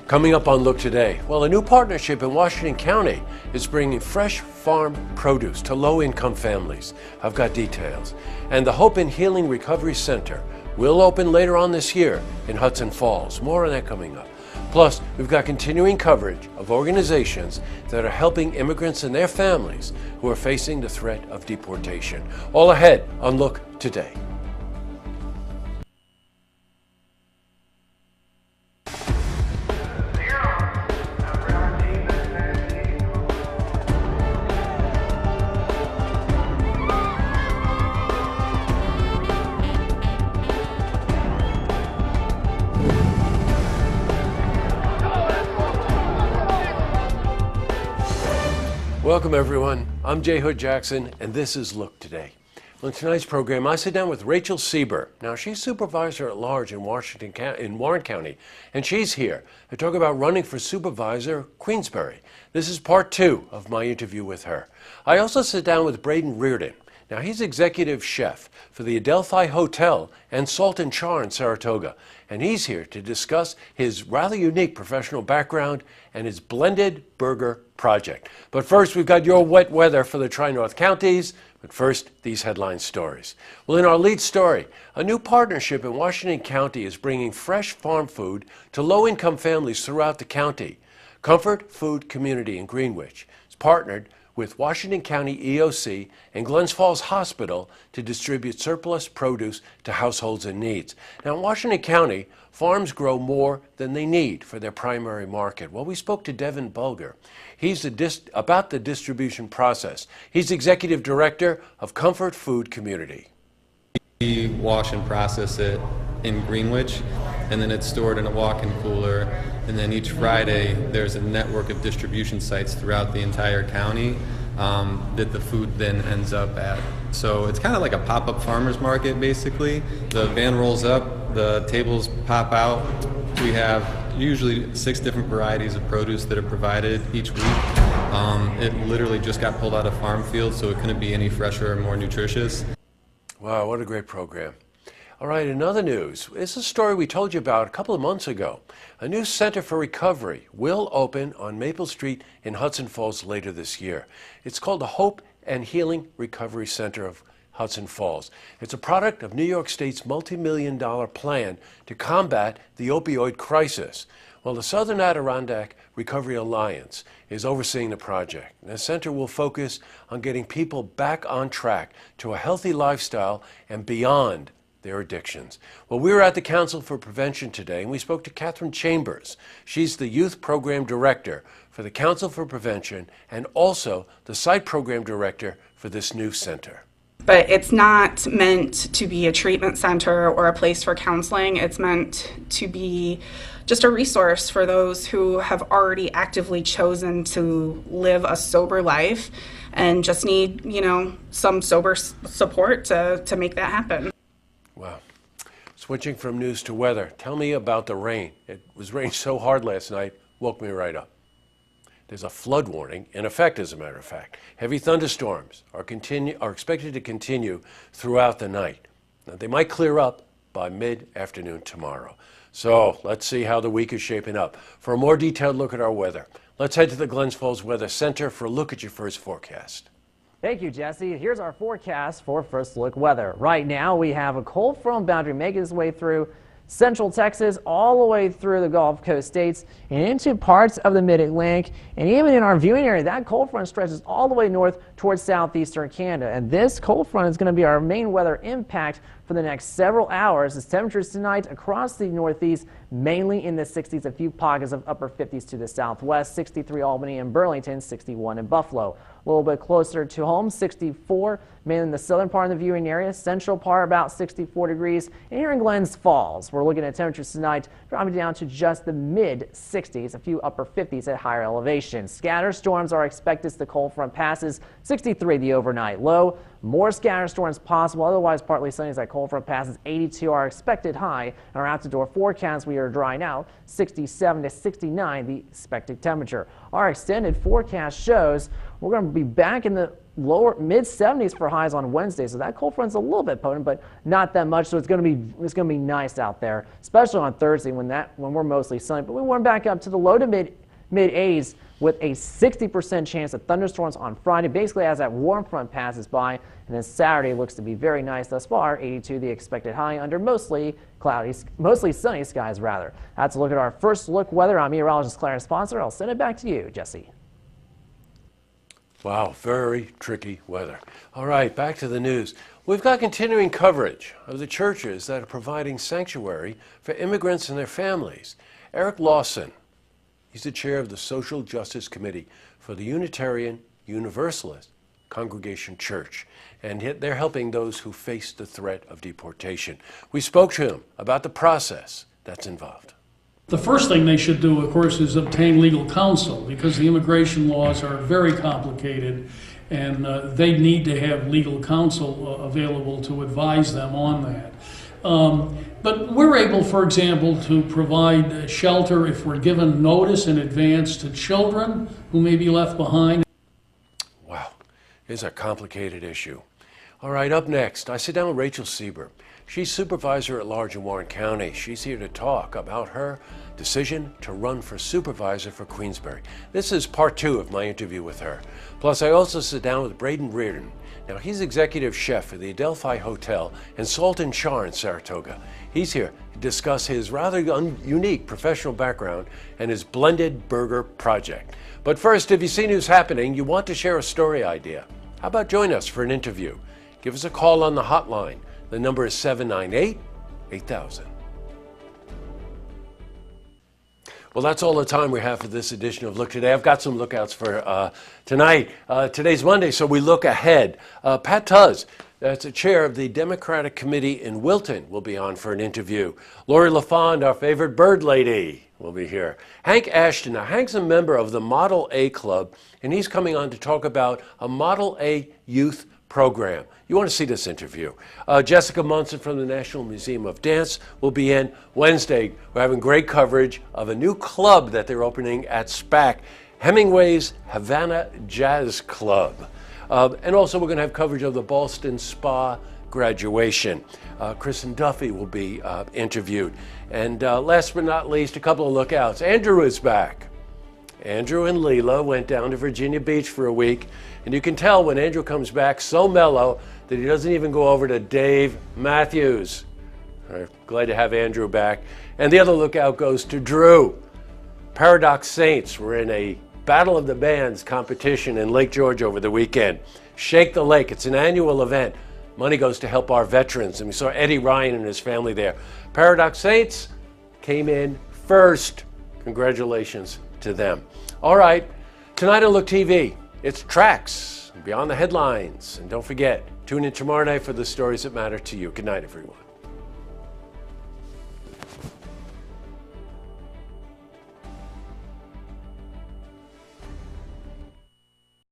Coming up on Look Today, well, a new partnership in Washington County is bringing fresh farm produce to low-income families. I've got details. And the Hope and Healing Recovery Center will open later on this year in Hudson Falls. More on that coming up. Plus, we've got continuing coverage of organizations that are helping immigrants and their families who are facing the threat of deportation. All ahead on Look Today. Welcome everyone, I'm J. Hood Jackson and this is Look Today. On tonight's program I sit down with Rachel Sieber. Now she's supervisor at large in Warren County and she's here to talk about running for supervisor Queensbury. This is part 2 of my interview with her. I also sit down with Braden Reardon. Now he's executive chef for the Adelphi Hotel and Salt and Char in Saratoga, and he's here to discuss his rather unique professional background and his blended burger project. But first, we've got your wet weather for the Tri-North counties. But first, these headline stories. Well, in our lead story, a new partnership in Washington County is bringing fresh farm food to low-income families throughout the county. Comfort Food Community in Greenwich has partnered with Washington County EOC and Glens Falls Hospital to distribute surplus produce to households in need. Now, in Washington County, farms grow more than they need for their primary market. Well, we spoke to Devin Bulger. He's about the distribution process. He's executive director of Comfort Food Community. We wash and process it in Greenwich, and then it's stored in a walk-in cooler, and then each Friday there's a network of distribution sites throughout the entire county that the food then ends up at. So it's kind of like a pop-up farmer's market, basically. The van rolls up, the tables pop out. We have usually 6 different varieties of produce that are provided each week. It literally just got pulled out of farm fields, so it couldn't be any fresher or more nutritious. Wow, what a great program. All right, in other news, this is a story we told you about a couple of months ago. A new Center for Recovery will open on Maple Street in Hudson Falls later this year. It's called the Hope and Healing Recovery Center of Hudson Falls. It's a product of New York State's multi-million-dollar plan to combat the opioid crisis. Well, the Southern Adirondack Recovery Alliance is overseeing the project. The center will focus on getting people back on track to a healthy lifestyle and beyond their addictions. Well, we were at the Council for Prevention today, and we spoke to Catherine Chambers. She's the Youth Program Director for the Council for Prevention and also the Site Program Director for this new center. But it's not meant to be a treatment center or a place for counseling. It's meant to be just a resource for those who have already actively chosen to live a sober life and just need, some sober support to make that happen. Wow. Switching from news to weather, tell me about the rain. It was raining so hard last night, woke me right up. There's a flood warning in effect, as a matter of fact. Heavy thunderstorms are expected to continue throughout the night. Now, they might clear up by mid-afternoon tomorrow. So let's see how the week is shaping up. For a more detailed look at our weather, let's head to the Glens Falls Weather Center for a look at your first forecast. Thank you, Jesse. Here's our forecast for first look weather. Right now, we have a cold front boundary making its way through central Texas, all the way through the Gulf Coast states and into parts of the mid-Atlantic, and even in our viewing area, that cold front stretches all the way north towards southeastern Canada. And this cold front is going to be our main weather impact for the next several hours. As temperatures tonight across the northeast, mainly in the 60s, a few pockets of upper 50s to the southwest, 63 Albany and Burlington, 61 in Buffalo. A little bit closer to home, 64, mainly in the southern part of the viewing area, central part about 64 degrees. And here in Glens Falls, we're looking at temperatures tonight dropping down to just the mid-60s, a few upper 50s at higher elevations. Scatter storms are expected as the cold front passes, 63 the overnight low. More scatter storms possible, otherwise partly sunny as that cold front passes. 82 our expected high. And our out-to-door forecast, we are drying out, 67 to 69 the expected temperature. Our extended forecast shows we're going to be back in the mid 70s for highs on Wednesday. So that cold front's a little bit potent, but not that much. So it's going to be nice out there, especially on Thursday when we're mostly sunny. But we warm back up to the low to mid 80s with a 60% chance of thunderstorms on Friday, basically as that warm front passes by. And then Saturday looks to be very nice thus far, 82 the expected high under mostly sunny skies rather. That's a look at our first look weather. I'm meteorologist Clarence Sponsor. I'll send it back to you, Jesse. Wow, very tricky weather. All right, back to the news. We've got continuing coverage of the churches that are providing sanctuary for immigrants and their families. Eric Lawson, he's the chair of the Social Justice Committee for the Unitarian Universalist Congregation Church, and they're helping those who face the threat of deportation. We spoke to him about the process that's involved. The first thing they should do, of course, is obtain legal counsel, because the immigration laws are very complicated, and they need to have legal counsel available to advise them on that. But we're able, for example, to provide shelter if we're given notice in advance to children who may be left behind. Wow, it's a complicated issue. All right, up next, I sit down with Rachel Sieber. She's supervisor at large in Warren County. She's here to talk about her decision to run for supervisor for Queensbury. This is part 2 of my interview with her. Plus, I also sit down with Braden Reardon. Now, he's executive chef for the Adelphi Hotel and Salt and Char in Saratoga. He's here to discuss his rather unique professional background and his blended burger project. But first, if you see news happening, you want to share a story idea, how about join us for an interview? Give us a call on the hotline. The number is 798-8000. Well, that's all the time we have for this edition of Look Today. I've got some lookouts for tonight. Today's Monday, so we look ahead. Pat Tuz, that's the chair of the Democratic Committee in Wilton, will be on for an interview. Lori LaFond, our favorite bird lady, will be here. Hank Ashton, now Hank's a member of the Model A Club, and he's coming on to talk about a Model A youth program. You want to see this interview. Jessica Munson from the National Museum of Dance will be in Wednesday. We're having great coverage of a new club that they're opening at SPAC, Hemingway's Havana Jazz Club. And also we're going to have coverage of the Ballston Spa graduation. Kristen Duffy will be interviewed. And last but not least, a couple of lookouts. Andrew is back. Andrew and Leela went down to Virginia Beach for a week, and you can tell when Andrew comes back so mellow that he doesn't even go over to Dave Matthews. Glad to have Andrew back. And the other lookout goes to Drew. Paradox Saints were in a Battle of the Bands competition in Lake George over the weekend. Shake the Lake, it's an annual event. Money goes to help our veterans, and we saw Eddie Ryan and his family there. Paradox Saints came in first. Congratulations to them. All right, tonight on Look TV, it's Tracks, Beyond the Headlines. And don't forget, tune in tomorrow night for the stories that matter to you. Good night, everyone.